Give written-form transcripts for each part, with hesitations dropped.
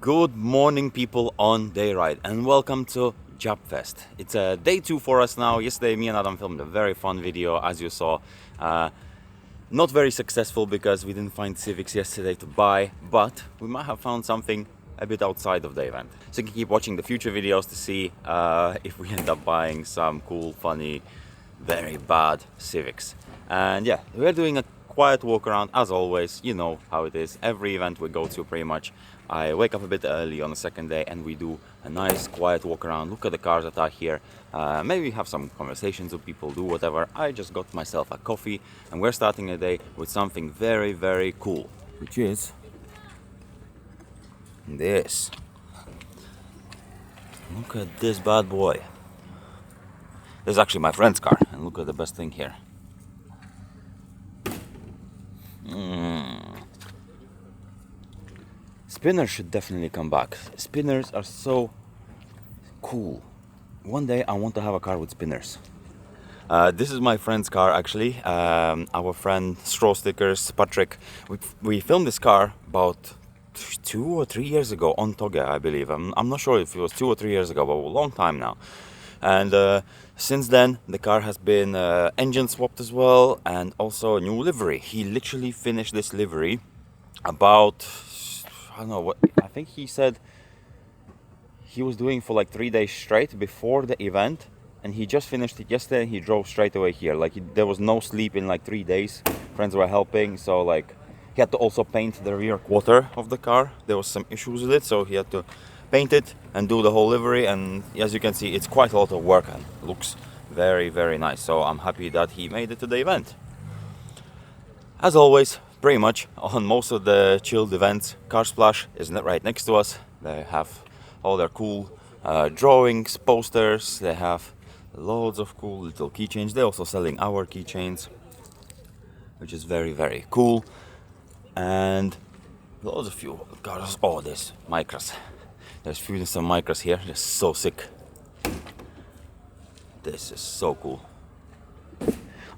Good morning, people on day ride, and welcome to Japfest. It's day 2 for us now. Yesterday me and Adam filmed a very fun video, as you saw. Not very successful because we didn't find Civics yesterday to buy, but we might have found something a bit outside of the event. So you can keep watching the future videos to see if we end up buying some cool, funny, very bad Civics. And yeah, we're doing a quiet walk around as always. You know how it is. Every event we go to pretty much, I wake up a bit early on the second day and we do a nice quiet walk around, look at the cars that are here, maybe have some conversations with people, do whatever. I just got myself a coffee and we're starting the day with something very, very cool, which is this. Look at this bad boy. This is actually my friend's car, and look at the best thing here. Spinners should definitely come back. Spinners are so cool. One day I want to have a car with spinners. This is my friend's car actually. Our friend Straw Stickers, Patrick. We filmed this car about 2 or 3 years ago on Toge, I believe. I'm not sure if it was 2 or 3 years ago, but a long time now. And since then the car has been engine swapped as well, and also a new livery. He literally finished this livery about, I don't know what, I think he said he was doing for like 3 days straight before the event, and he just finished it yesterday and he drove straight away here. Like there was no sleep in like 3 days. Friends were helping, so like he had to also paint the rear quarter of the car. There was some issues with it, so he had to paint it and do the whole livery, and as you can see it's quite a lot of work and looks very, very nice. So I'm happy that he made it to the event. As always, pretty much on most of the chilled events, Car Splash is right next to us. They have all their cool drawings, posters. They have loads of cool little keychains. They're also selling our keychains, which is very, very cool. And loads of few cars. Oh, there's micros. There's some micros here. They're so sick. This is so cool.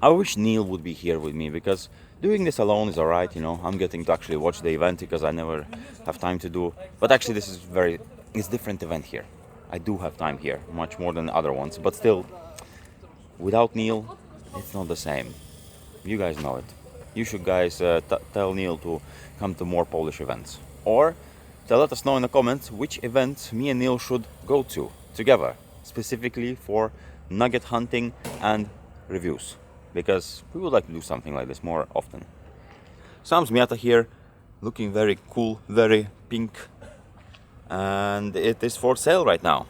I wish Neil would be here with me, because doing this alone is alright, you know. I'm getting to actually watch the event because I never have time to do. But actually this is it's different event here. I do have time here, much more than the other ones. But still, without Neil, it's not the same. You guys know it. You should guys tell Neil to come to more Polish events. Or let us know in the comments which events me and Neil should go to together, specifically for nugget hunting and reviews, because we would like to do something like this more often. Sam's Miata here, looking very cool, very pink, and it is for sale right now.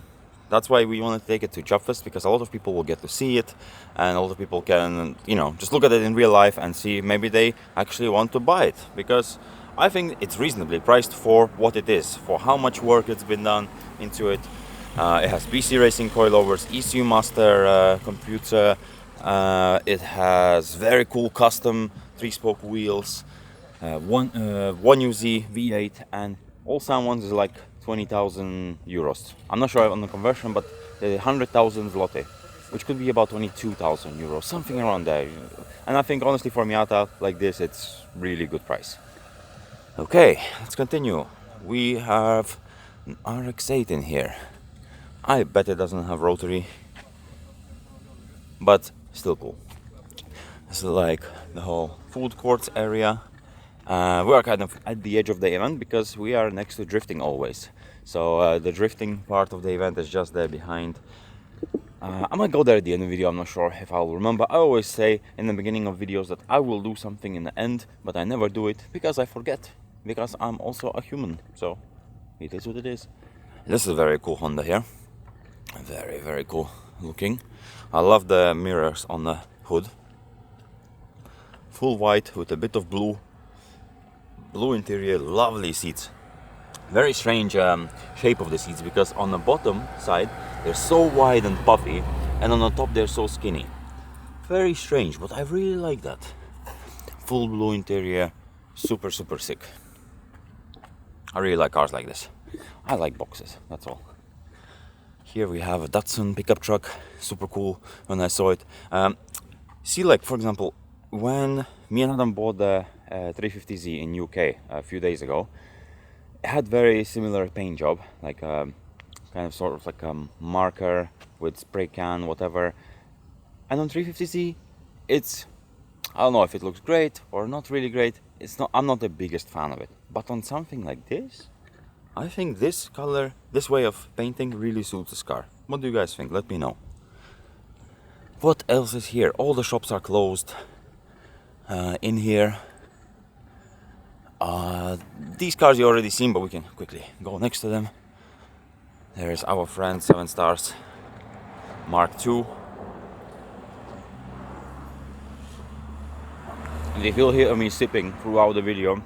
That's why we want to take it to Japfest, because a lot of people will get to see it, and a lot of people can, you know, just look at it in real life and see maybe they actually want to buy it, because I think it's reasonably priced for what it is, for how much work it's been done into it. It has BC Racing coilovers, ECU Master computer. It has very cool custom 3-spoke wheels, one UZ V8, and all sound ones is like 20,000 euros. I'm not sure on the conversion, but 100,000 zloty, which could be about 22,000 euros, something around there. And I think honestly for Miata like this, it's really good price. Okay, let's continue. We have an RX-8 in here. I bet it doesn't have rotary, but still cool. This is like the whole food courts area. We are kind of at the edge of the event because we are next to drifting always. So the drifting part of the event is just there behind. I might go there at the end of the video, I'm not sure if I'll remember. I always say in the beginning of videos that I will do something in the end, but I never do it because I forget. Because I'm also a human, so it is what it is. This is a very cool Honda here. Very, very cool looking. I love the mirrors on the hood. Full white with a bit of blue. Blue interior, lovely seats. Very strange shape of the seats, because on the bottom side they're so wide and puffy, and on the top they're so skinny. Very strange, but I really like that. Full blue interior, super, super sick. I really like cars like this. I like boxes, that's all. Here we have a Datsun pickup truck, super cool when I saw it. See, like for example, when me and Adam bought the 350Z in UK a few days ago, It had very similar paint job, like kind of sort of like a marker with spray can, whatever. And on 350Z, it's, I don't know if it looks great or not really great. It's not. I'm not the biggest fan of it. But on something like this, I think this color, this way of painting really suits this car. What do you guys think? Let me know. What else is here? All the shops are closed. In here, these cars you already seen, but we can quickly go next to them. There's our friend 7 Stars Mark II. And if you'll hear me sipping throughout the video,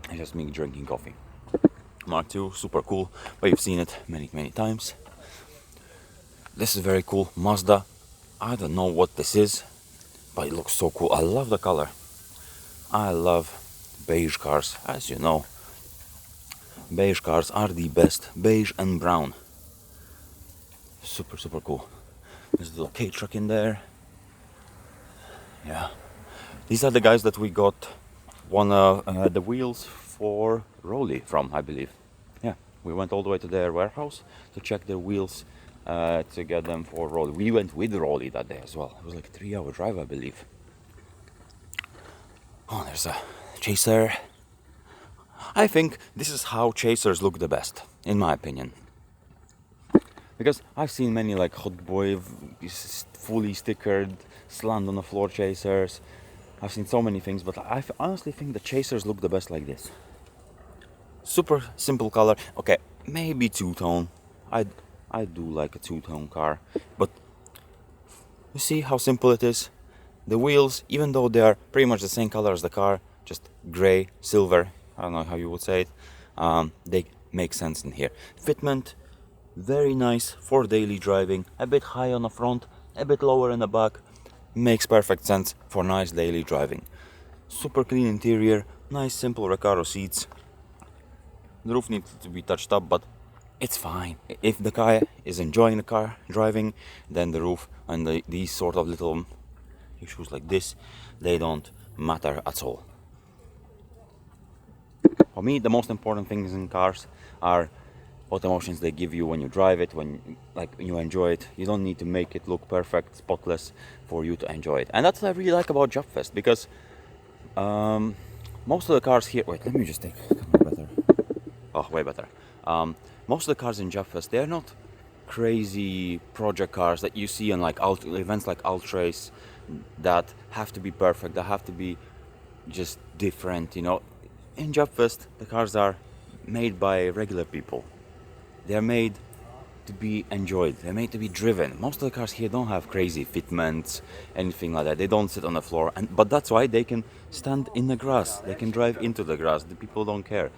it's just me drinking coffee. Mark II, super cool, but you've seen it many times. This is very cool, Mazda. I don't know what this is, but it looks so cool. I love the color. I love beige cars, as you know. Beige cars are the best. Beige and brown. Super cool. There's a little K-truck in there. Yeah. These are the guys that we got one of the wheels for Rolly from, I believe. Yeah, we went all the way to their warehouse to check their wheels to get them for Rolly. We went with Rolly that day as well. It was like a 3-hour drive, I believe. Oh, there's a Chaser. I think this is how Chasers look the best, in my opinion. Because I've seen many like Hot Boy, fully stickered, slammed on the floor Chasers. I've seen so many things, but I honestly think the Chasers look the best like this. Super simple color. Okay, maybe two-tone. I do like a two-tone car, but you see how simple it is? The wheels, even though they are pretty much the same color as the car, just gray, silver, I don't know how you would say it, they make sense in here. Fitment, very nice for daily driving, a bit high on the front, a bit lower in the back, makes perfect sense for nice daily driving. Super clean interior, nice simple Recaro seats. The roof needs to be touched up, but it's fine. If the guy is enjoying the car driving, then the roof and these sort of little issues like this, they don't matter at all. For me, the most important things in cars are what emotions they give you when you drive it, when you enjoy it. You don't need to make it look perfect, spotless for you to enjoy it. And that's what I really like about Japfest, because most of the cars here, wait, let me just take better. Oh, way better. Most of the cars in Japfest, they're not crazy project cars that you see in like events like Ultrace that have to be perfect, that have to be just different, you know. In Japfest, the cars are made by regular people. They're made to be enjoyed. They're made to be driven. Most of the cars here don't have crazy fitments, anything like that. They don't sit on the floor, but that's why they can stand in the grass. They can drive into the grass. The people don't care.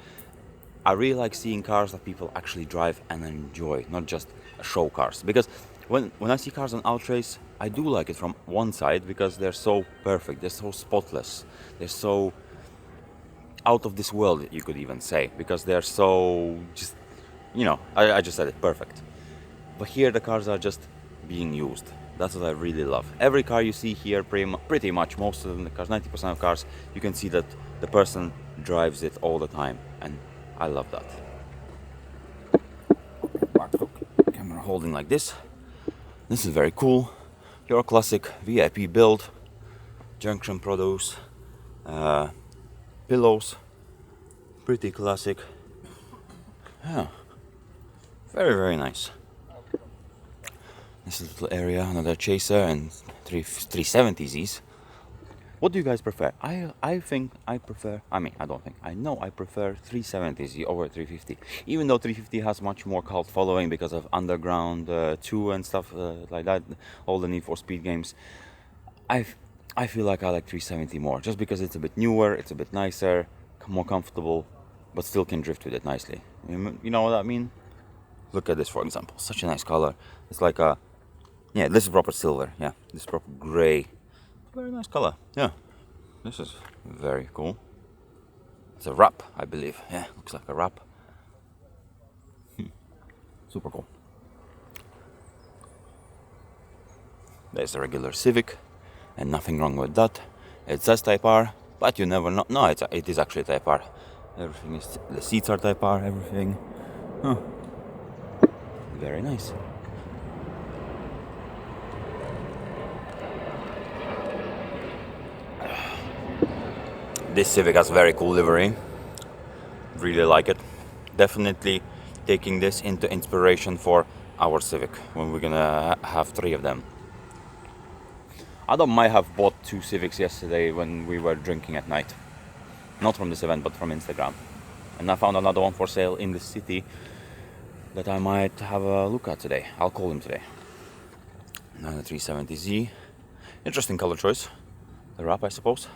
I really like seeing cars that people actually drive and enjoy, not just show cars. Because when I see cars on Outrace, I do like it from one side because they're so perfect, they're so spotless, they're so out of this world, you could even say, because they're so just, you know, I just said it, perfect. But here the cars are just being used. That's what I really love. Every car you see here, pretty much most of the cars, 90% of cars, you can see that the person drives it all the time, and I love that. Camera holding like this. This is very cool. Your classic VIP build. Junction produce. Pillows. Pretty classic. Yeah. Very nice. This little area, another Chaser and 370Zs. What do you guys prefer? I think I prefer, I know I prefer 370Z over 350. Even though 350 has much more cult following because of Underground 2 and stuff like that, all the Need for Speed games. I feel like I like 370 more, just because it's a bit newer, it's a bit nicer, more comfortable, but still can drift with it nicely. You know what I mean? Look at this, for example. Such a nice color. It's like a, yeah, this is proper silver. Yeah, this is proper gray. Very nice color. Yeah, this is very cool. It's a wrap, I believe. Yeah, looks like a wrap. Super cool. There's a regular Civic, and nothing wrong with that. It says Type R, but you never know. No, it is actually Type R. Everything is, the seats are Type R, everything. Huh. Very nice. This Civic has very cool livery. Really like it. Definitely taking this into inspiration for our Civic when we're gonna have 3 of them. Adam might have bought 2 Civics yesterday when we were drinking at night. Not from this event, but from Instagram. And I found another one for sale in the city that I might have a look at today. I'll call him today. Now the 370Z. Interesting color choice. The wrap, I suppose.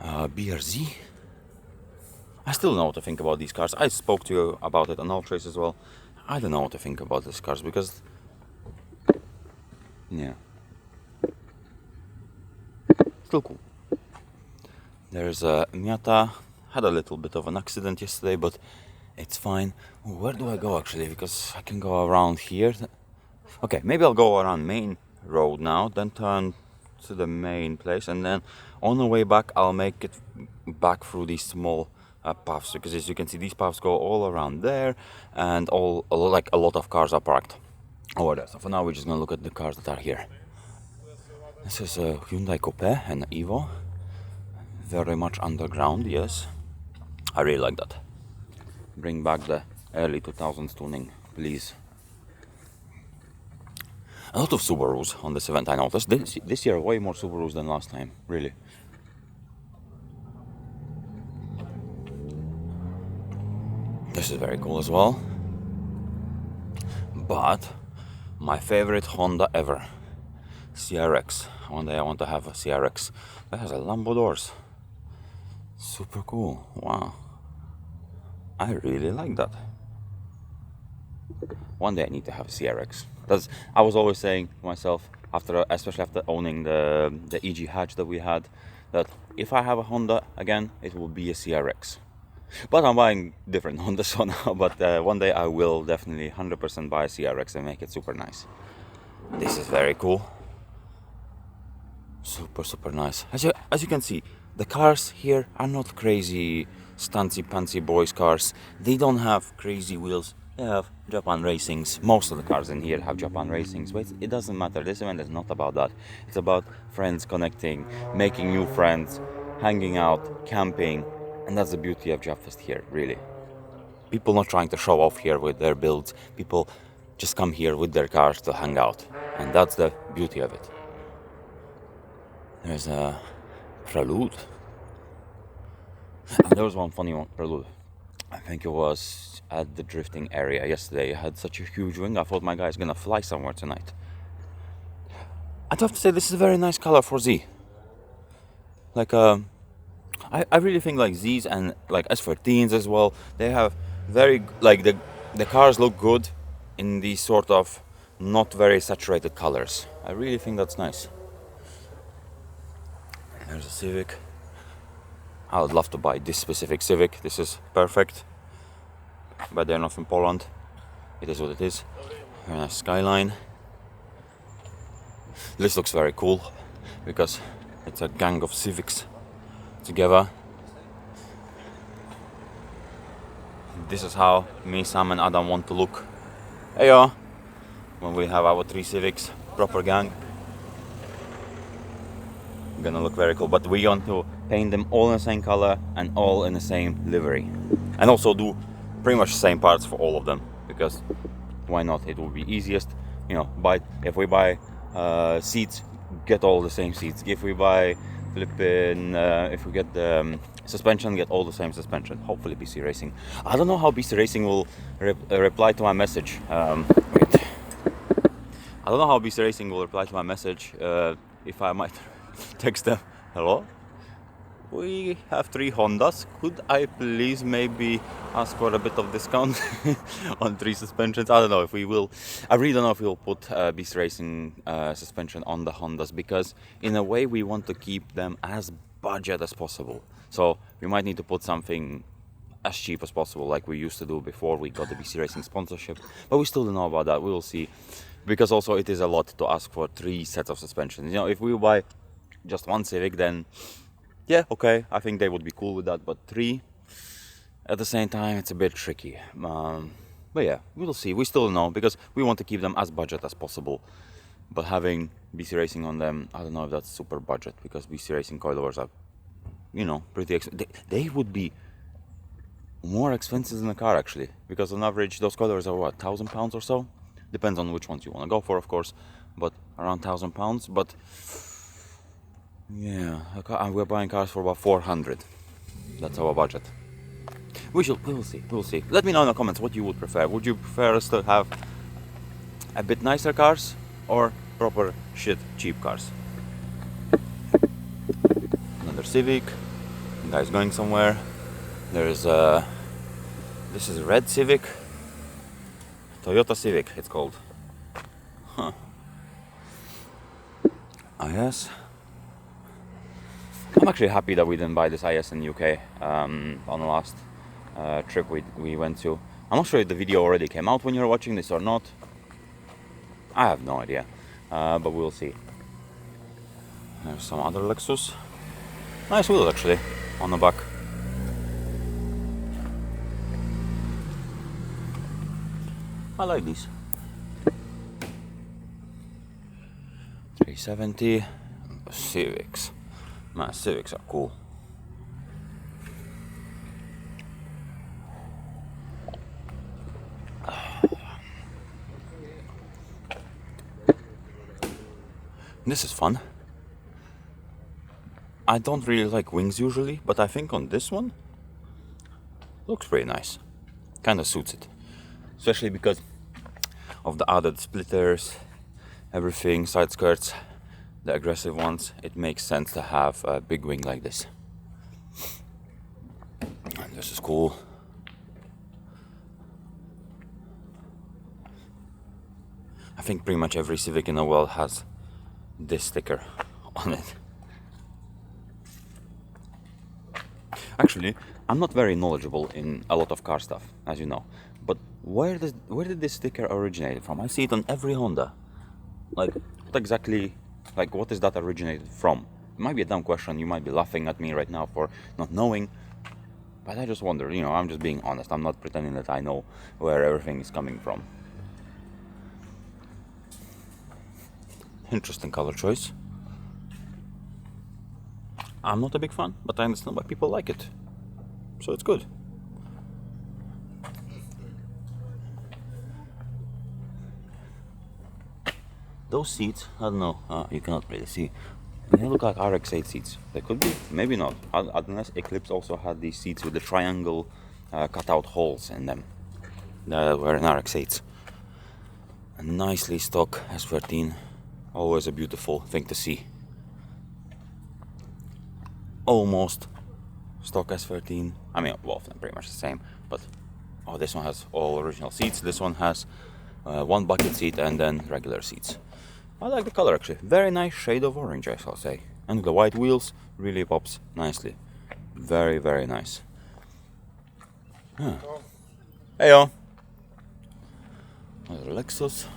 BRZ. I still don't know what to think about these cars. I spoke to you about it on Ultrace as well. I don't know what to think about these cars because, yeah, still cool. There's a Miata. Had a little bit of an accident yesterday, but it's fine. Where do I go actually? Because I can go around here. Okay, maybe I'll go around main road now, then turn to the main place, and then on the way back I'll make it back through these small paths, because as you can see these paths go all around there, and a lot of cars are parked over there. So for now we're just gonna look at the cars that are here. This is a Hyundai Coupe and Evo, very much underground. Yes, I really like that. Bring back the early 2000s tuning, please. A lot of Subarus on this event, I noticed. This year, way more Subarus than last time, really. This is very cool as well. But my favorite Honda ever, CRX. One day I want to have a CRX. That has a Lambo doors. Super cool. Wow. I really like that. One day I need to have a CRX. I was always saying to myself, especially after owning the EG hatch that we had, that if I have a Honda again, it will be a CRX. But I'm buying different Hondas for now. But one day I will definitely 100% buy a CRX and make it super nice. This is very cool. Super nice. As you can see, the cars here are not crazy stancy pantsy boys cars. They don't have crazy wheels. They have Japan racings. Most of the cars in here have Japan racings, but it doesn't matter. This event is not about that. It's about friends connecting, making new friends, hanging out, camping, and that's the beauty of Japfest here, really. People not trying to show off here with their builds. People just come here with their cars to hang out, and that's the beauty of it. There's a Prelude. And there was one funny one, Prelude. I think it was at the drifting area yesterday. It had such a huge wing. I thought my guy's gonna fly somewhere tonight. I'd have to say this is a very nice color for Z. Like I really think like Z's and like S13s as well. They have very like the cars look good in these sort of not very saturated colors. I really think that's nice. There's a Civic. I would love to buy this specific Civic. This is perfect. But they're not from Poland. It is what it is. Very nice skyline. This looks very cool because it's a gang of Civics together. This is how me, Sam and Adam want to look. Heyo! When we have our 3 Civics, proper gang. Gonna look very cool, but we want to paint them all in the same color and all in the same livery, and also do pretty much the same parts for all of them, because why not? It will be easiest, if we buy seats, get all the same seats. If we buy if we get the suspension, get all the same suspension. Hopefully BC Racing, I don't know how BC Racing will reply to my message. Wait, I don't know how BC Racing will reply to my message. If I might text them, hello, we have 3 Hondas, could I please maybe ask for a bit of discount on 3 suspensions? I don't know if we will. I really don't know if we'll put Beast Racing suspension on the Hondas, because in a way we want to keep them as budget as possible. So we might need to put something as cheap as possible, like we used to do before we got the BC Racing sponsorship, but we still don't know about that. We will see, because also it is a lot to ask for 3 sets of suspensions. If we buy just one Civic, then Yeah, okay, I think they would be cool with that, but 3 at the same time, it's a bit tricky. But yeah, we'll see. We still don't know because we want to keep them as budget as possible. But having BC Racing on them, I don't know if that's super budget because BC Racing coilovers are, you know, pretty expensive. They would be more expensive than a car actually, because on average those coilovers are what, £1,000 or so? Depends on which ones you want to go for, of course, but around £1,000. But yeah, we're buying cars for about 400. That's our budget. We'll see. Let me know in the comments what you would prefer. Would you prefer us to have a bit nicer cars or proper shit cheap cars? Another Civic. The guy's going somewhere. There's this is a red Civic. Toyota Civic, it's called. Huh. IS. I'm actually happy that we didn't buy this IS in UK on the last trip we went to. I'm not sure if the video already came out when you're watching this or not. I have no idea, but we'll see. There's some other Lexus. Nice wheels actually on the back. I like these. 370 Civics. Man, Civics are cool. This is fun. I don't really like wings usually, but I think on this one looks pretty nice. Kind of suits it, especially because of the added splitters, everything, side skirts, the aggressive ones. It makes sense to have a big wing like this. And this is cool. I think pretty much every Civic in the world has this sticker on it. Actually, I'm not very knowledgeable in a lot of car stuff, as you know. But where did this sticker originate from? I see it on every Honda. Like, what exactly, like, what is that originated from? It might be a dumb question. You might be laughing at me right now for not knowing. But I just wonder, you know, I'm just being honest. I'm not pretending that I know where everything is coming from. Interesting color choice. I'm not a big fan, but I understand why people like it. So it's good. Those seats, I don't know, you cannot really see. They look like RX-8 seats. They could be, maybe not. Unless Eclipse also had these seats with the triangle cutout holes in them. That were in RX-8s. A nicely stock S13. Always a beautiful thing to see. Almost stock S13. I mean, both of them pretty much the same. But oh, this one has all original seats. This one has one bucket seat and then regular seats. I like the color actually. Very nice shade of orange, I shall say. And the white wheels really pops nicely. Very, very nice. Huh. Heyo. Another Lexus.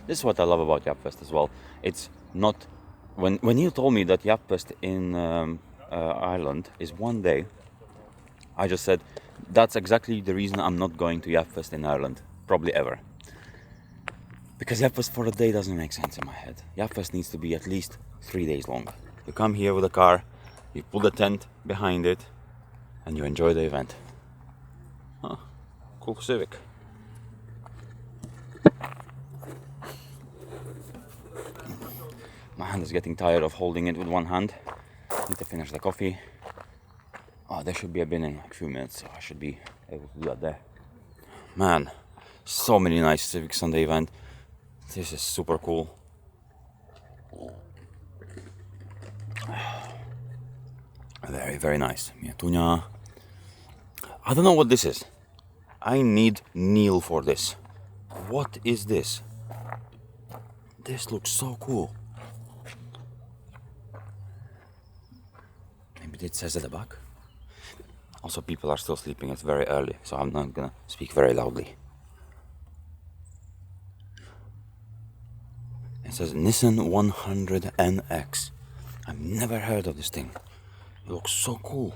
This is what I love about Japfest as well. It's not when you told me that Japfest in Ireland is one day, I just said that's exactly the reason I'm not going to Japfest in Ireland, probably ever. Because Japfest for a day doesn't make sense in my head. Japfest needs to be at least 3 days long. You come here with a car, you put a tent behind it, and you enjoy the event. Huh, cool Civic. My hand is getting tired of holding it with one hand. Need to finish the coffee. Oh, there should be a bin in like a few minutes, so I should be able to do that there. Man, so many nice Civics on the event. This is super cool. Very, very nice. Miatunia. I don't know what this is. I need Neil for this. What is this? This looks so cool. Maybe it says at the back. Also, people are still sleeping, it's very early, so I'm not gonna speak very loudly. It says Nissan 100NX. I've never heard of this thing. It looks so cool.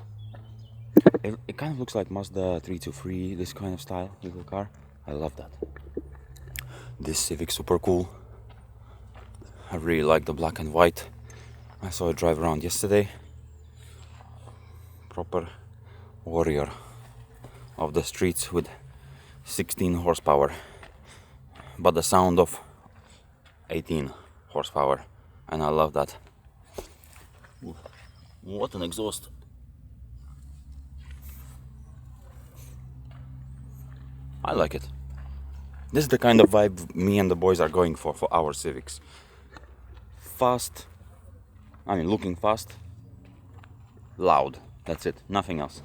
It kind of looks like Mazda 323, this kind of style little car. I love that. This Civic, super cool. I really like the black and white. I saw it drive around yesterday. Proper warrior of the streets with 16 horsepower, but the sound of 18 horsepower, and I love that. Ooh, what an exhaust. I like it. This is the kind of vibe me and the boys are going for our Civics. Fast, looking fast, loud, that's it, nothing else.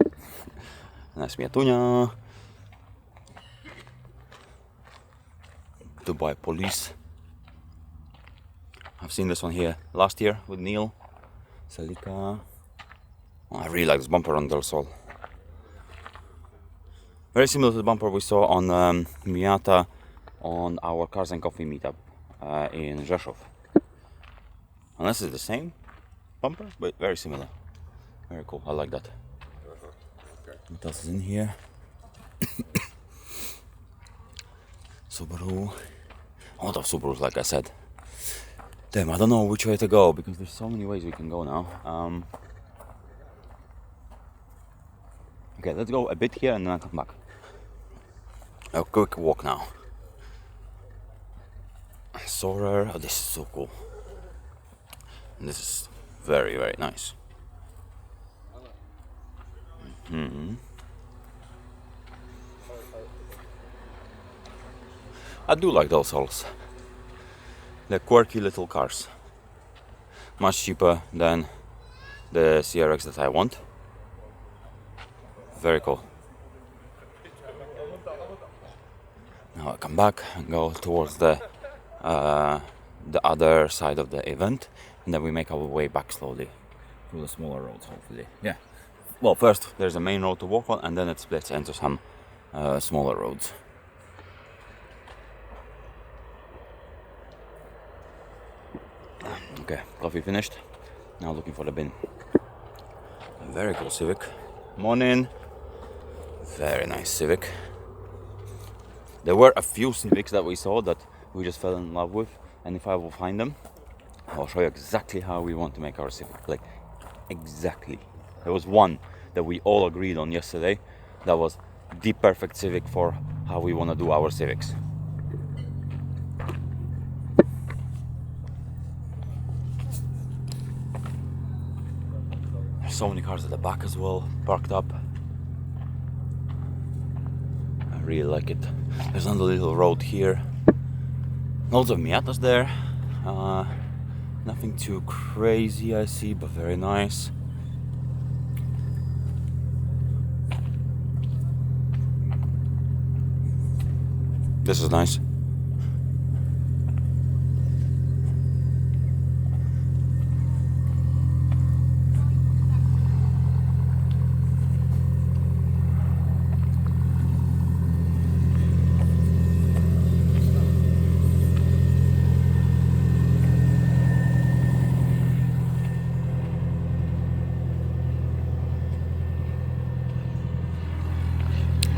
Nice Miatunia. Dubai Police. I've seen this one here last year with Neil. Celica. Oh, I really like this bumper on Del Sol. Very similar to the bumper we saw on Miata on our Cars and Coffee meetup in Rzeszów. Unless it's the same bumper, but very similar. Very cool, I like that. What else is in here? Subaru. A lot of Subarus, like I said. Damn, I don't know which way to go because there's so many ways we can go now. Okay, let's go a bit here and then I'll come back. A quick walk now. Soarer. Oh, this is so cool. And this is very, very nice. I do like those Sols. They're quirky little cars. Much cheaper than the CRX that I want. Very cool. Now I come back and go towards the other side of the event, and then we make our way back slowly through the smaller roads, hopefully. Yeah. Well, first there's a main road to walk on, and then it splits into some smaller roads. Okay, coffee finished. Now looking for the bin. A very cool Civic. Morning. Very nice Civic. There were a few Civics that we saw that we just fell in love with, and if I will find them, I'll show you exactly how we want to make our Civic. Like, exactly. There was one that we all agreed on yesterday that was the perfect Civic for how we want to do our Civics. There's so many cars at the back as well, parked up. I really like it. There's another little road here. Loads of Miatas there. Nothing too crazy I see, but very nice. This is nice.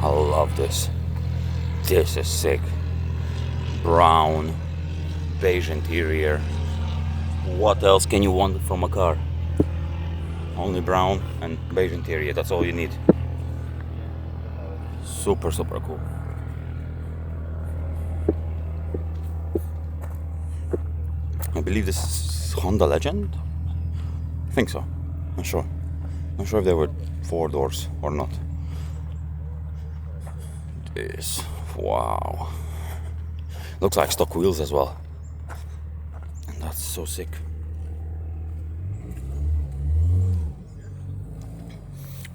I love this. This is sick. Brown, beige interior. What else can you want from a car? Only brown and beige interior, that's all you need. Super, super cool. I believe this is Honda Legend? I think so. Not sure. Not sure if they were 4 doors or not. This, wow. Looks like stock wheels as well. And that's so sick.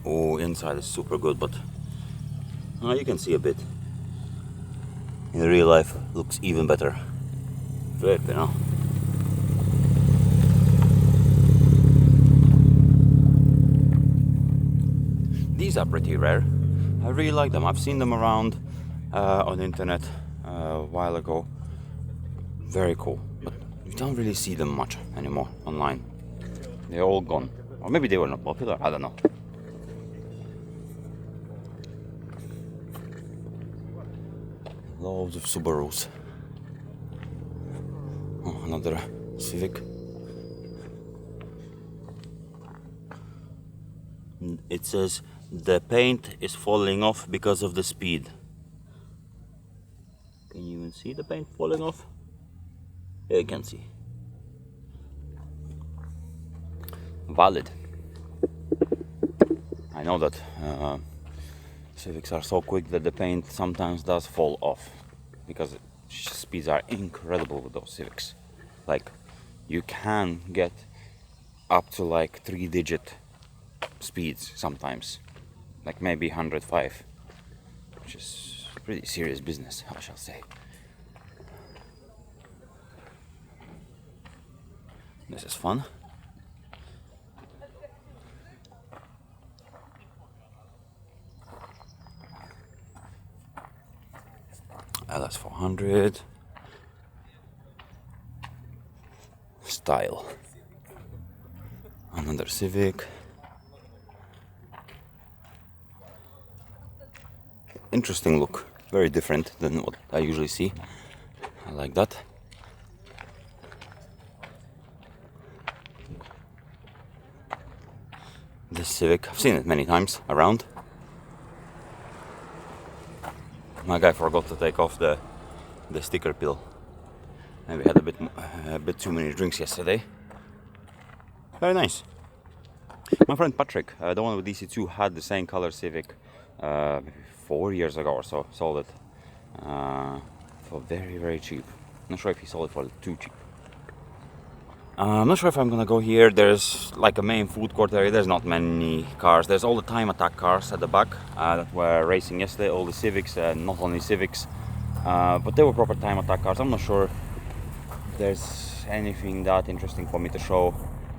Oh, inside is super good, but you can see a bit. In real life, looks even better. Very, you know. These are pretty rare. I really like them. I've seen them around on the internet a while ago. Very cool, but you don't really see them much anymore online. They're all gone. Or maybe they were not popular, I don't know. Loads of Subarus. Oh, another Civic. It says the paint is falling off because of the speed. Can you even see the paint falling off? Yeah, you can see. Valid. I know that Civics are so quick that the paint sometimes does fall off, because speeds are incredible with those Civics. Like, you can get up to like 3-digit speeds sometimes, like maybe 105, which is pretty serious business, I shall say. This is fun. LS400 style. Another Civic. Interesting look, very different than what I usually see. I like that. This Civic, I've seen it many times around. My guy forgot to take off the sticker peel. Maybe had a bit too many drinks yesterday. Very nice. My friend Patrick, the one with DC2, had the same color Civic 4 years ago or so. Sold it for very, very cheap. Not sure if he sold it for too cheap. I'm not sure if I'm gonna go here. There's like a main food court area. There's not many cars. There's all the time attack cars at the back that were racing yesterday. All the Civics, not only Civics, but they were proper time attack cars. I'm not sure there's anything that interesting for me to show.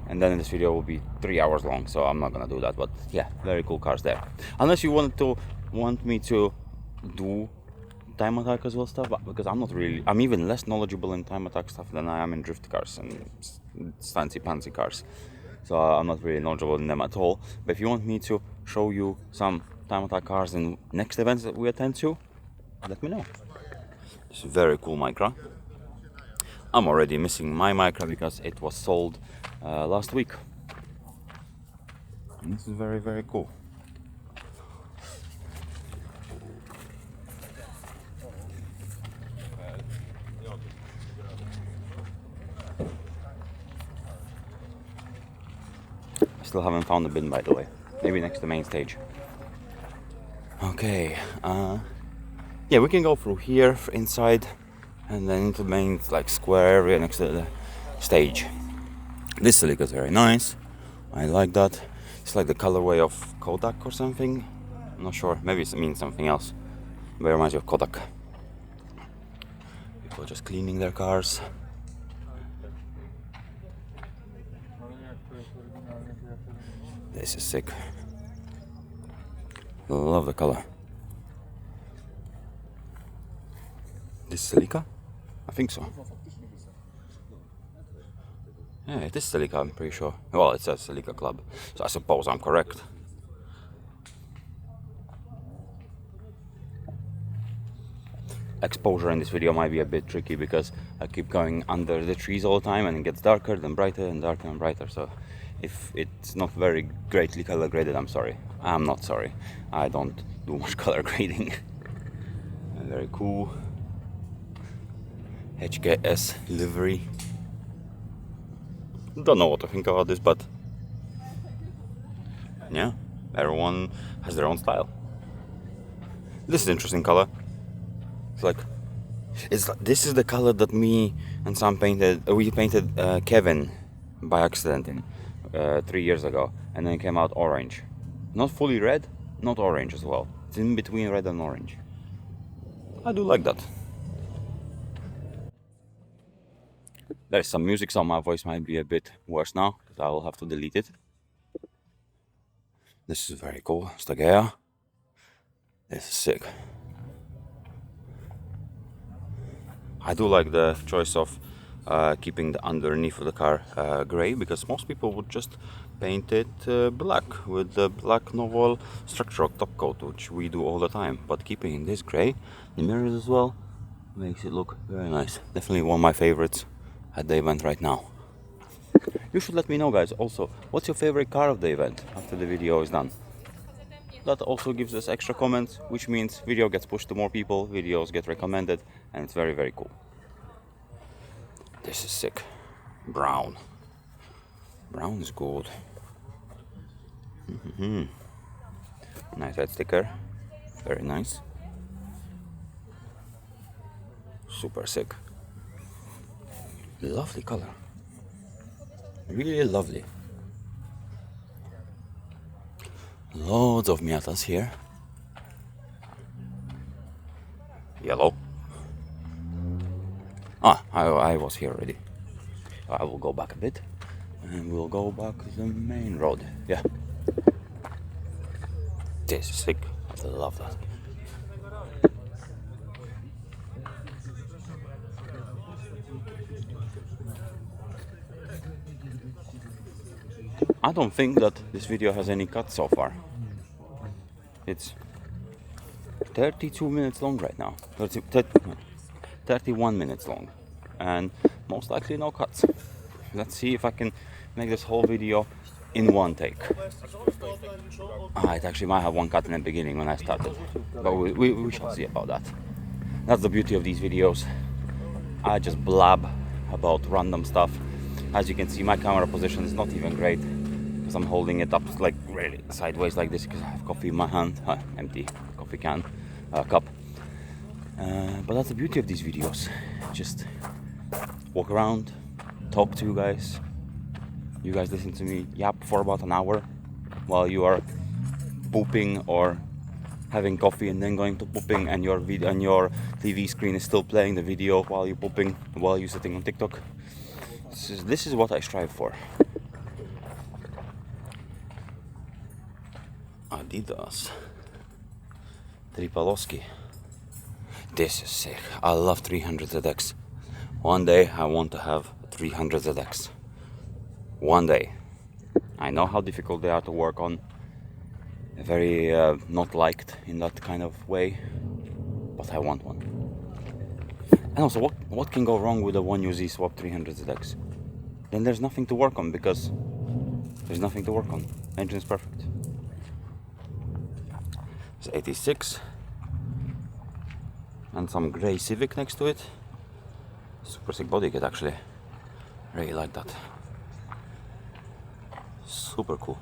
And then this video will be 3 hours long, so I'm not gonna do that. But yeah, very cool cars there. Unless you want me to do time attack as well stuff, because I'm even less knowledgeable in time attack stuff than I am in drift cars and fancy pantsy cars, so I'm not really knowledgeable in them at all. But if you want me to show you some time attack cars in next events that we attend to, let me know. It's a very cool Micra. I'm already missing my Micra because it was sold last week, and this is very, very cool. Still haven't found the bin, by the way. Maybe next to the main stage. Okay, yeah, we can go through here inside and then into the main like square area next to the stage. This Celica is very nice. I like that. It's like the colorway of Kodak or something. I'm not sure. Maybe it means something else. But it reminds me of Kodak. People just cleaning their cars. This is sick. Love the color. This is Celica? I think so. Yeah, it is Celica, I'm pretty sure. Well, it says Celica Club, so I suppose I'm correct. Exposure in this video might be a bit tricky because I keep going under the trees all the time and it gets darker, then brighter, and darker and brighter. So if it's not very greatly color graded, I'm sorry. I'm not sorry. I don't do much color grading. Very cool. HKS livery. Don't know what to think about this, but yeah, everyone has their own style. This is an interesting color. This is the color that me and Sam painted. We painted Kevin by accident in 3 years ago, and then it came out orange. Not fully red, not orange as well. It's in between red and orange. I do like that. There's some music, so my voice might be a bit worse now because I will have to delete it. This is very cool. Stagea. This is sick. I do like the choice of keeping the underneath of the car gray, because most people would just paint it black with the black novel structural top coat, which we do all the time. But keeping this gray, the mirrors as well, makes it look very nice. Definitely one of my favorites at the event right now. You should let me know, guys, also, what's your favorite car of the event after the video is done. That also gives us extra comments, which means video gets pushed to more people, videos get recommended, and it's very, very cool. This is sick. Brown. Brown is good. Nice head sticker. Very nice. Super sick. Lovely color. Really lovely. Loads of Miatas here. Yellow. I was here already. I will go back a bit and we'll go back to the main road. Yeah. This is sick. I love that. I don't think that this video has any cuts so far. It's 32 minutes long right now. 31 minutes long. And most likely no cuts. Let's see if I can make this whole video in one take. It actually might have one cut in the beginning when I started. But we shall see about that. That's the beauty of these videos. I just blab about random stuff. As you can see, my camera position is not even great, because I'm holding it up like really sideways like this, because I have coffee in my hand, empty coffee can, cup. But that's the beauty of these videos. Just walk around, talk to you guys. You guys listen to me yap for about an hour while you are pooping or having coffee and then going to pooping, and your TV screen is still playing the video while you're pooping, while you're sitting on TikTok. This is what I strive for. Adidas. Tripaloski. This is sick. I love 300 ZX. One day I want to have 300 ZX. One day. I know how difficult they are to work on. Very not liked in that kind of way. But I want one. And also, what can go wrong with a 1UZ Swap 300 ZX? Then there's nothing to work on, because there's nothing to work on. Engine is perfect. It's 86. And some grey Civic next to it. Super sick body kit actually. Really like that. Super cool.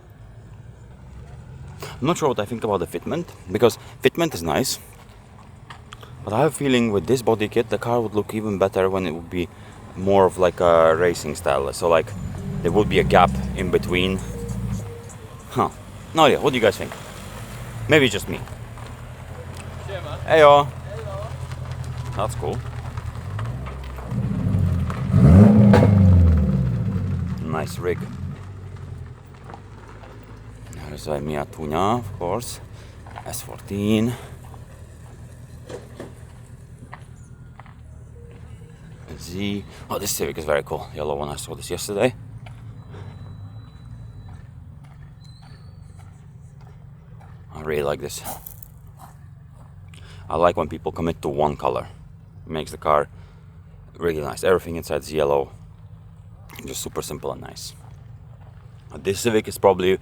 I'm not sure what I think about the fitment, because fitment is nice. But I have a feeling with this body kit the car would look even better when it would be more of like a racing style. So like there would be a gap in between. No idea. What do you guys think? Maybe just me. Heyo. That's cool. Nice rig. There's a Miatunia, of course. S14. Z. Oh, this Civic is very cool. Yellow one. I saw this yesterday. I really like this. I like when people commit to one color. It makes the car really nice. Everything inside is yellow. Just super simple and nice. This Civic is probably,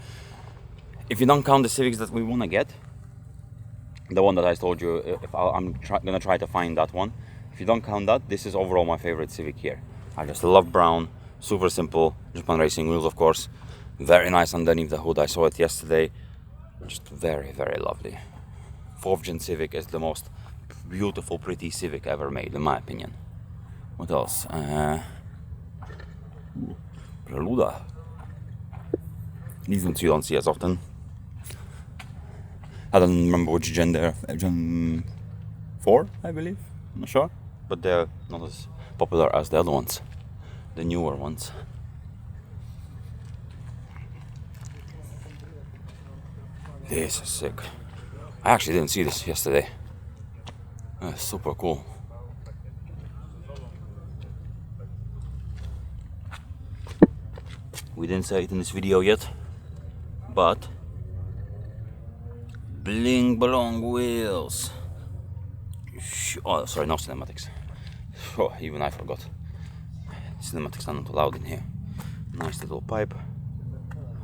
if you don't count the Civics that we want to get, the one that I told you, I'm gonna try to find that one. If you don't count that, this is overall my favorite Civic here. I just love brown, super simple, Japan racing wheels of course. Very nice underneath the hood, I saw it yesterday. Just very, very lovely. 4th gen Civic is the most beautiful, pretty Civic ever made, in my opinion. What else? Preluda. These ones you don't see as often. I don't remember which gen they're. Gen 4, I believe. I'm not sure. But they're not as popular as the other ones. The newer ones. This is sick. I actually didn't see this yesterday. That's super cool. We didn't say it in this video yet, but bling blong wheels. Oh, sorry, no cinematics. Oh, even I forgot. Cinematics are not allowed in here. Nice little pipe.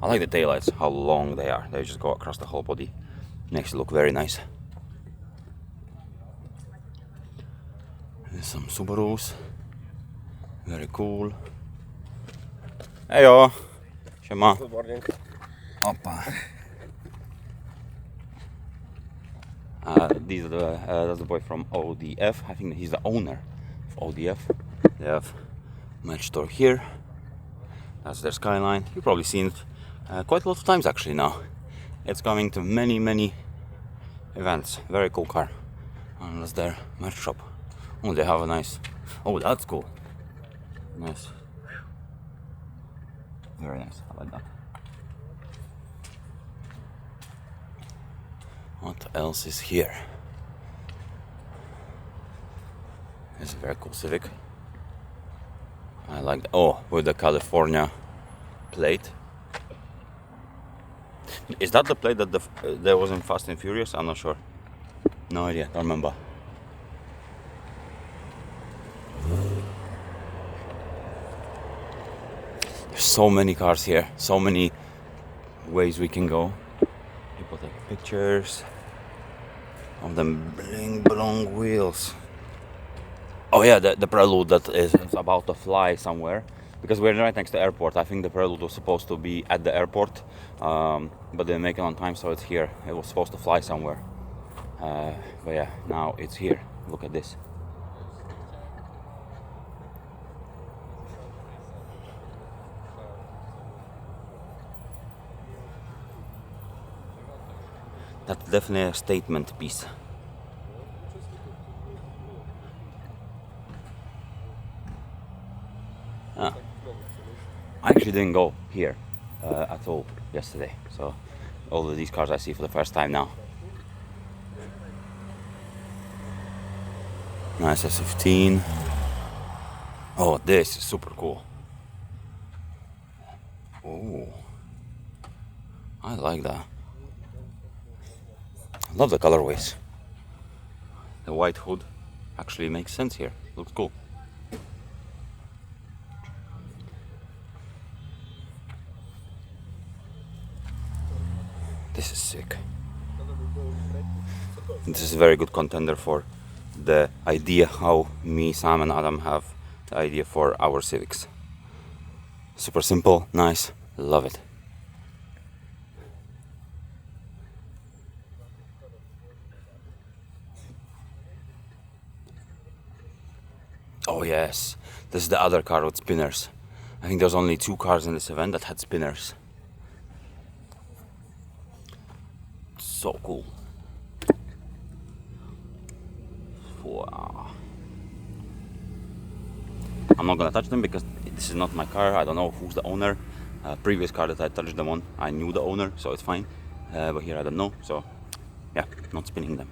I like the taillights, how long they are. They just go across the whole body. Makes it look very nice. There's some Subarus. Very cool. Hejo! Siema. Good morning. Opa. That's the boy from ODF. I think he's the owner of ODF. They have merch store here. That's their Skyline. You've probably seen it quite a lot of times actually now. It's coming to many events. Very cool car. And that's their merch shop. Oh, they have a nice... Oh, that's cool. Nice. Very nice. I like that. What else is here? It's a very cool Civic. I like with the California plate. Is that the plate that there was in Fast and Furious? I'm not sure. No idea. Don't remember. There's so many cars here. So many ways we can go. People take pictures of them bling blong wheels. Oh yeah, the Prelude that is about to fly somewhere, because we're right next to the airport. I think the Prelude was supposed to be at the airport, but they didn't make it on time, so it's here. It was supposed to fly somewhere, but yeah, now it's here. Look at this. That's definitely a statement piece. I actually didn't go here at all yesterday, so all of these cars I see for the first time now. Nice S15. Oh, this is super cool. Oh, I like that. I love the colorways. The white hood actually makes sense here. Looks cool. This is sick. This is a very good contender for the idea how me, Sam and Adam have the idea for our Civics. Super simple, nice, love it. Oh yes, this is the other car with spinners. I think there's only 2 cars in this event that had spinners. So cool. Wow. I'm not gonna touch them because this is not my car. I don't know who's the owner. Previous car that I touched them on, I knew the owner, so it's fine. But here I don't know, so yeah, not spinning them.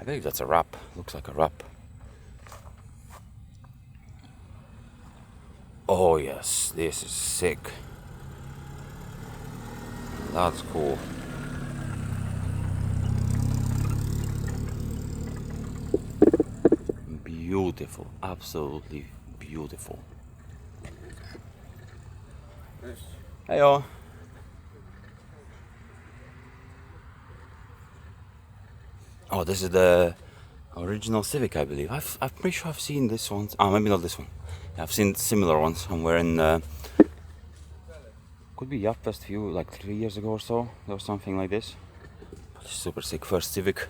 I believe that's a wrap. Looks like a wrap. Oh yes, this is sick. That's cool. Beautiful, absolutely beautiful. Heyo. Oh, this is the original Civic, I believe. I'm pretty sure I've seen this one. Oh, maybe not this one. I've seen similar ones somewhere in could be Japfest few, like 3 years ago or so. There was something like this. Super sick first Civic.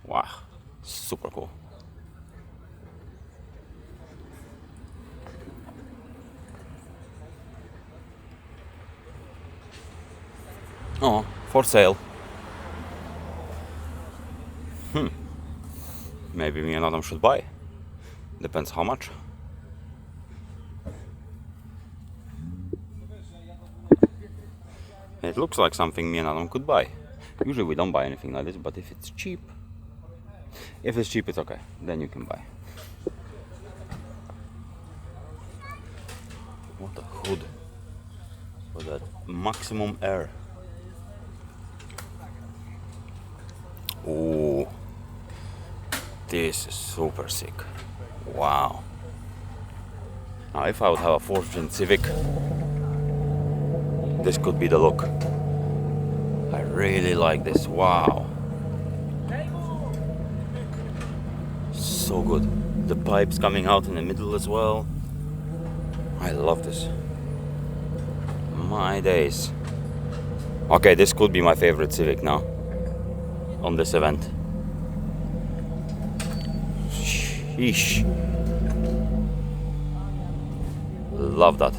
Wow, super cool. Oh, for sale. Maybe me and Adam should buy. Depends how much. It looks like something me and Adam could buy. Usually we don't buy anything like this, but if it's cheap, it's okay. Then you can buy. What a hood for that maximum air. Ooh, this is super sick. Wow. Now if I would have a 4th-gen Civic, this could be the look. I really like this. Wow. So good. The pipes coming out in the middle as well. I love this. My days. Okay, this could be my favorite Civic now on this event. Sheesh. Love that.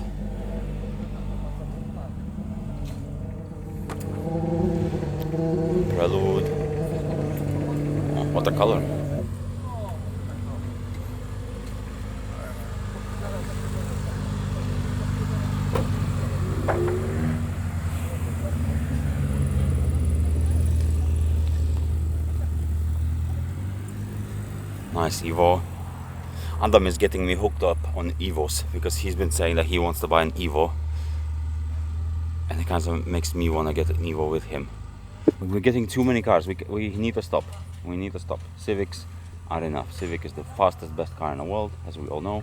Prelude. Oh, what a color. Nice Evo. Adam is getting me hooked up on Evos because he's been saying that he wants to buy an Evo, and it kind of makes me want to get an Evo with him. We're getting too many cars. We need to stop. We need to stop. Civics aren't enough. Civic is the fastest, best car in the world, as we all know.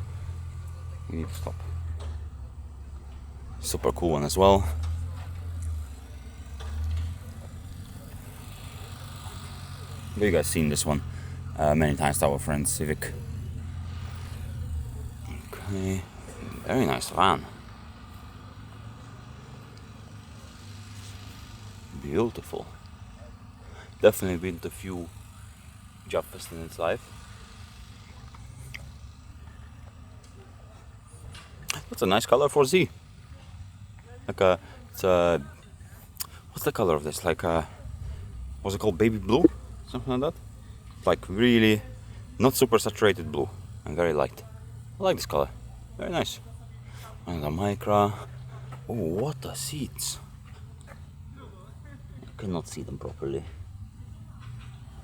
We need to stop. Super cool one as well. You guys seen this one many times, our friend Civic. Okay, very nice van. Beautiful. Definitely been to a few Japfests in its life. That's a nice color for Z. Like it's a, what's the color of this? Like what's it called? Baby blue? Something like that. Like really not super saturated blue and very light. I like this color. Very nice. And the Micra. Oh, what the seats! I cannot see them properly.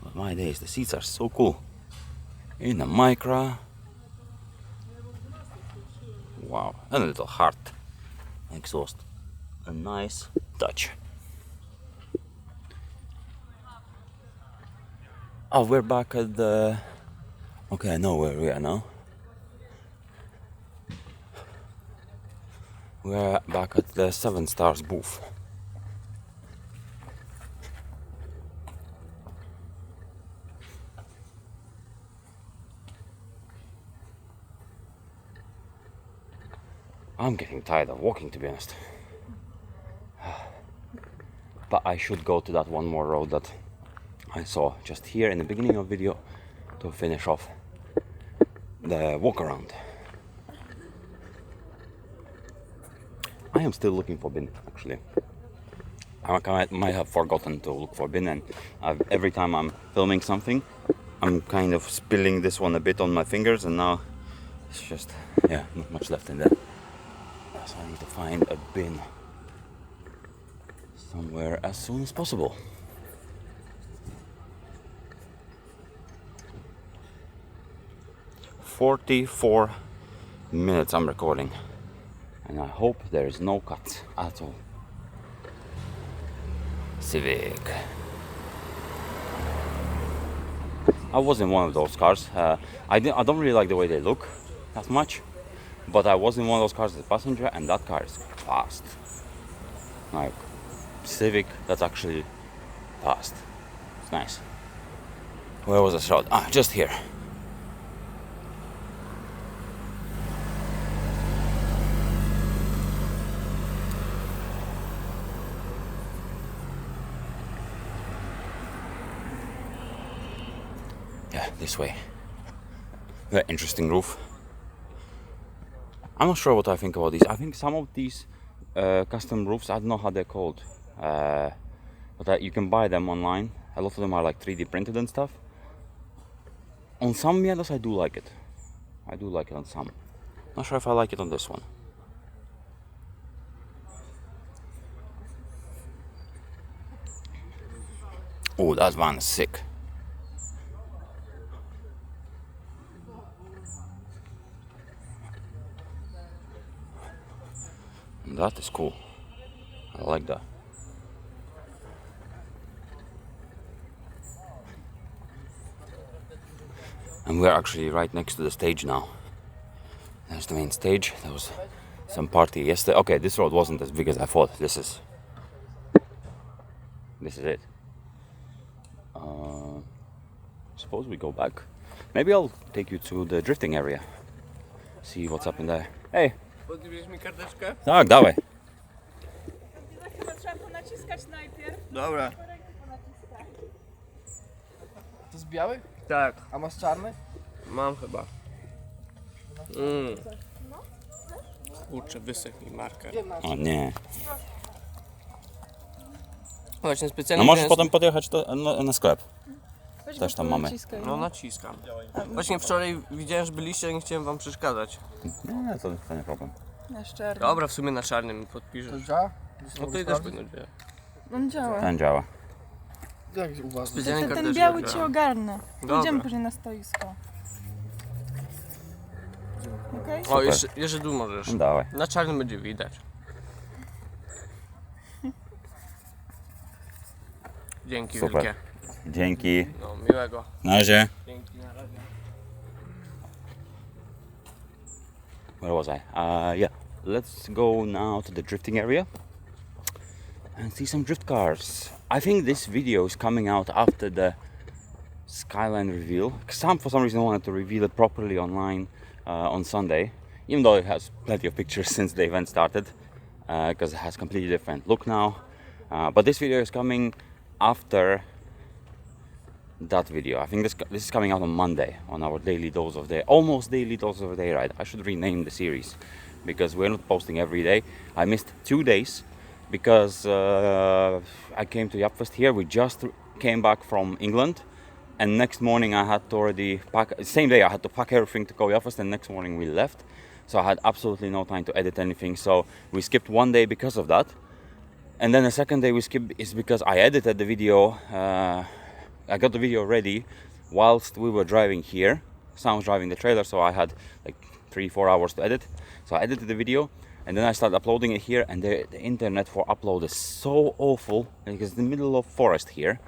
But my days, the seats are so cool. In the Micra. Wow, and a little heart exhaust. A nice touch. Oh, we're back at the... Okay, I know where we are now. We're back at the 7 Stars booth. I'm getting tired of walking, to be honest. But I should go to that one more road that I saw just here in the beginning of the video to finish off the walk around. I am still looking for bin, actually. I might have forgotten to look for bin, and every time I'm filming something, I'm kind of spilling this one a bit on my fingers, and now it's just, yeah, not much left in there. So I need to find a bin somewhere as soon as possible. "44 minutes I'm recording, and I hope there is no cuts at all." Civic. I was in one of those cars. I don't really like the way they look that much, but I was in one of those cars as a passenger, and that car is fast. Like Civic, that's actually fast. It's nice. Where was this road? Ah, just here. Yeah, this way. Very interesting roof. I'm not sure what I think about these. I think some of these custom roofs, I don't know how they're called, but you can buy them online. A lot of them are like 3D printed and stuff. On some Miatas I do like it. I do like it on some. Not sure if I like it on this one. Oh, that van is sick. That is cool. I like that. And we're actually right next to the stage now. There's the main stage. There was some party yesterday. Okay, this road wasn't as big as I thought. This is it. Suppose we go back. Maybe I'll take you to the drifting area. See what's up in there. Hey! Podbierz mi karteczkę? Tak, dawaj. Chyba trzeba ponaciskać najpierw. Dobra. To jest biały? Tak, A masz czarny? mam chyba. Kurczę, wysych mi marker. O nie. Właśnie specjalnie... No możesz ten- potem podjechać na sklep. Weź Też go tam mamy. naciskaj, No naciskam. Właśnie wczoraj widziałem, że byliście, nie chciałem wam przeszkadzać. Nie, to nie problem. Na szczerze. Dobra, w sumie na czarnym To podpiszesz. działa? No to i też powinno działa. On działa. Ten działa. Jak u was? Specjalnie Ten karteczkę biały ci wziąłem. ogarnę. Dobra. Idziemy później na stoisko. Okej? O, jeszcze tu możesz. No dawaj. Na czarnym będzie widać. Dzięki Super. wielkie. Dzięki. No, miłego. Na razie. Dzięki, na razie. Where was I? Yeah, let's go now to the drifting area and see some drift cars. I think this video is coming out after the Skyline reveal. For some reason, wanted to reveal it properly online on Sunday, even though it has plenty of pictures since the event started, because it has completely different look now. But this video is coming after that video. I think this is coming out on Monday on our daily dose of day, almost daily dose of day ride. I should rename the series because we're not posting every day. I missed 2 days because I came to Japfest here. We just came back from England, and next morning I had to already pack. Same day I had to pack everything to go Japfest, and next morning we left. So I had absolutely no time to edit anything. So we skipped 1 day because of that, and then the second day we skipped is because I edited the video. I got the video ready whilst we were driving here. Sam was driving the trailer, so I had like 3-4 hours to edit. So I edited the video and then I started uploading it here, and the internet for upload is so awful because it's in the middle of forest here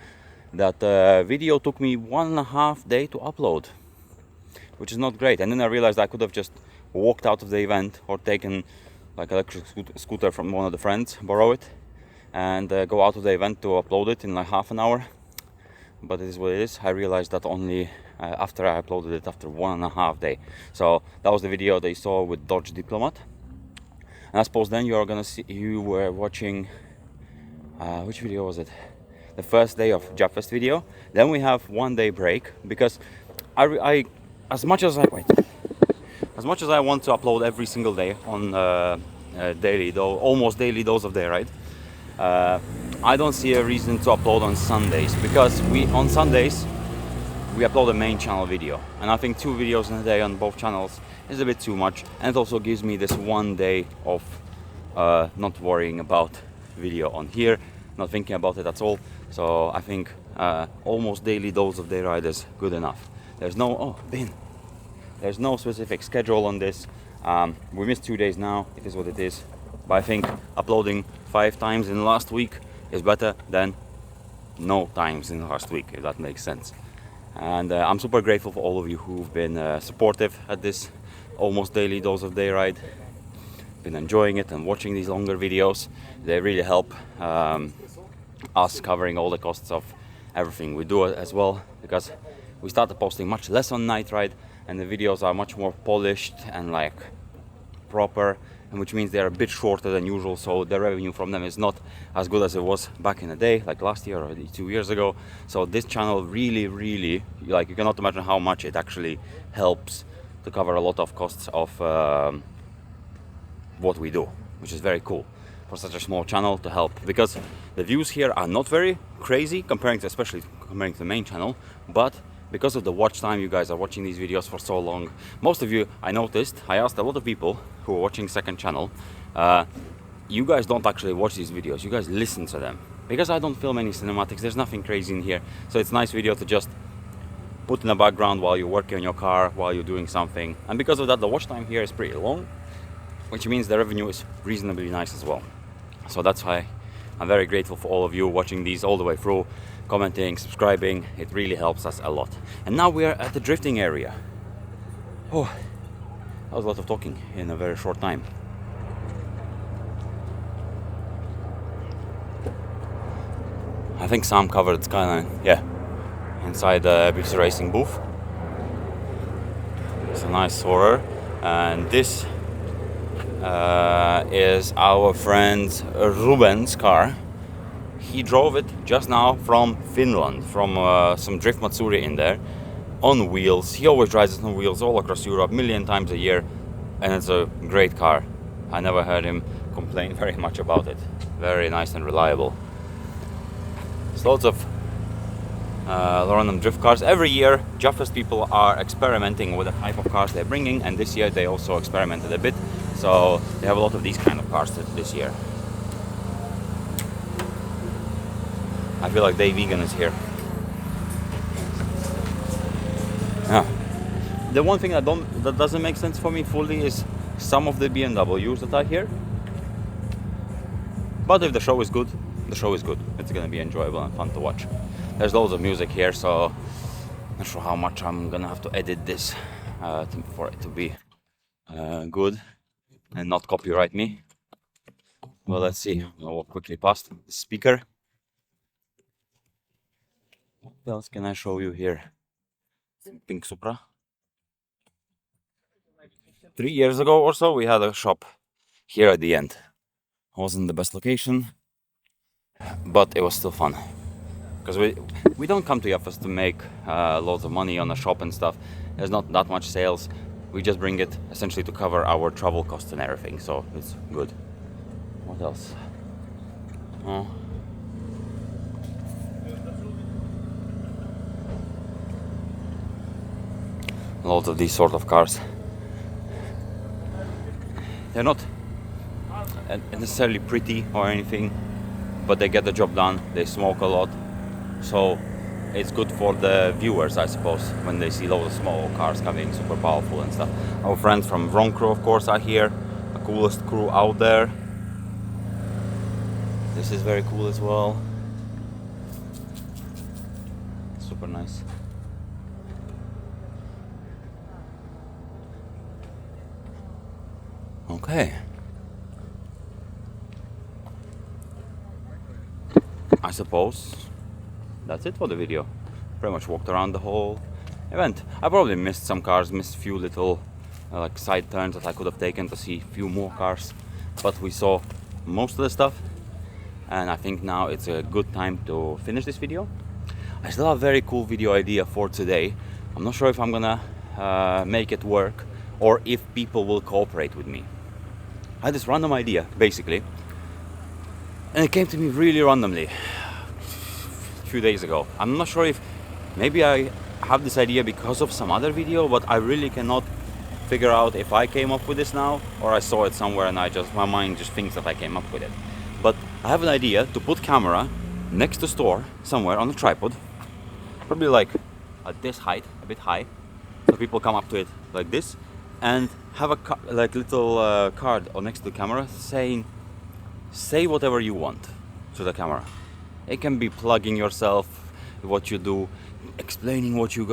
that the video took me 1.5 days to upload, which is not great. And then I realized I could have just walked out of the event or taken like electric scooter from one of the friends, borrow it, and go out of the event to upload it in like half an hour. But it is what it is. I realized that only after I uploaded it after 1.5 days. So that was the video they saw with Dodge Diplomat. And I suppose then you were watching, which video was it? The first day of Japfest video. Then we have 1 day break because as much as I want to upload every single day on almost daily dose of day, right? I don't see a reason to upload on Sundays because on Sundays we upload a main channel video, and I think 2 videos in a day on both channels is a bit too much, and it also gives me this 1 day of not worrying about video on here, not thinking about it at all. So I think almost daily dose of day ride is good enough. There's no specific schedule on this. We missed 2 days now, it is what it is. But I think uploading 5 times in the last week is better than no times in the last week, if that makes sense. And I'm super grateful for all of you who've been supportive at this almost daily dose of day ride. Been enjoying it and watching these longer videos. They really help us covering all the costs of everything we do as well, because we started posting much less on night ride, and the videos are much more polished and like proper, and which means they're a bit shorter than usual, so the revenue from them is not as good as it was back in the day, like last year or 2 years ago. So this channel really, like, you cannot imagine how much it actually helps to cover a lot of costs of what we do, which is very cool for such a small channel to help, because the views here are not very crazy especially comparing to the main channel, but because of the watch time, you guys are watching these videos for so long. Most of you, I noticed, I asked a lot of people who are watching second channel, you guys don't actually watch these videos, you guys listen to them, because I don't film any cinematics, there's nothing crazy in here, so it's a nice video to just put in the background while you're working on your car, while you're doing something. And because of that, the watch time here is pretty long, which means the revenue is reasonably nice as well. So that's why I'm very grateful for all of you watching these all the way through, commenting, subscribing. It really helps us a lot. And now we are at the drifting area. Oh, that was a lot of talking in a very short time. I think Sam covered Skyline, yeah, inside the BC Racing booth. It's a nice horror, and this is our friend Ruben's car. He drove it just now from Finland, from some Drift Matsuri in there, on wheels. He always drives it on wheels all across Europe, a million times a year, and it's a great car. I never heard him complain very much about it. Very nice and reliable. There's loads of random drift cars. Every year, Japfest people are experimenting with the type of cars they're bringing, and this year they also experimented a bit. So they have a lot of these kind of cars this year. I feel like Dave Egan is here. Yeah. The one thing that doesn't make sense for me fully is some of the BMWs that are here. But if the show is good, the show is good. It's gonna be enjoyable and fun to watch. There's loads of music here, so not sure how much I'm gonna have to edit this for it to be good and not copyright me. Well, let's see. I'll walk quickly past the speaker. What else can I show you here? Pink Supra. 3 years ago or so, we had a shop here at the end. Wasn't the best location, but it was still fun. Because we don't come to Japfest to make loads of money on the shop and stuff. There's not that much sales. We just bring it essentially to cover our travel costs and everything, so it's good. What else? Oh. Loads of these sort of cars. They're not necessarily pretty or anything, but they get the job done. They smoke a lot, so it's good for the viewers, I suppose, when they see loads of small cars coming, super powerful and stuff. Our friends from Vron Crew, of course, are here. The coolest crew out there. This is very cool as well. Super nice. Okay. I suppose that's it for the video. Pretty much walked around the whole event. I probably missed some cars, missed a few little like side turns that I could have taken to see a few more cars, but we saw most of the stuff, and I think now it's a good time to finish this video. I still have a very cool video idea for today. I'm not sure if I'm gonna make it work or if people will cooperate with me. I had this random idea, basically, and it came to me really randomly a few days ago. I'm not sure if maybe I have this idea because of some other video, but I really cannot figure out if I came up with this now or I saw it somewhere and my mind just thinks that I came up with it. But I have an idea to put camera next to store somewhere on a tripod, probably like at this height, a bit high, so people come up to it like this, and have a like little card next to the camera saying, say whatever you want to the camera. It can be plugging yourself, what you do, explaining what you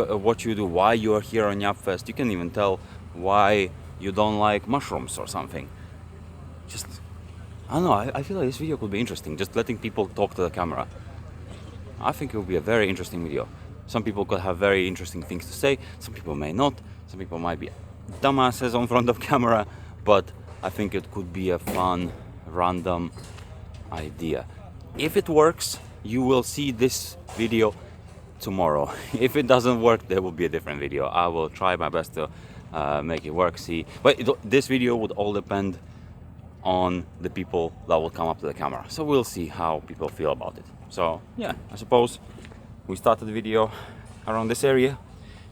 do, why you are here on Japfest. You can even tell why you don't like mushrooms or something. Just, I don't know, I feel like this video could be interesting, just letting people talk to the camera. I think it would be a very interesting video. Some people could have very interesting things to say, some people may not, some people might be dumbasses on front of camera, but I think it could be a fun, random idea. If it works, you will see this video tomorrow. If it doesn't work, there will be a different video. I will try my best to make it work, but this video would all depend on the people that will come up to the camera, so we'll see how people feel about it. So yeah, I suppose we started the video around this area,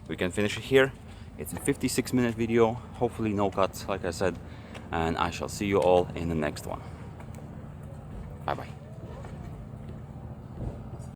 we can finish it here. It's a 56-minute video, hopefully no cuts, like I said, and I shall see you all in the next one. Bye bye.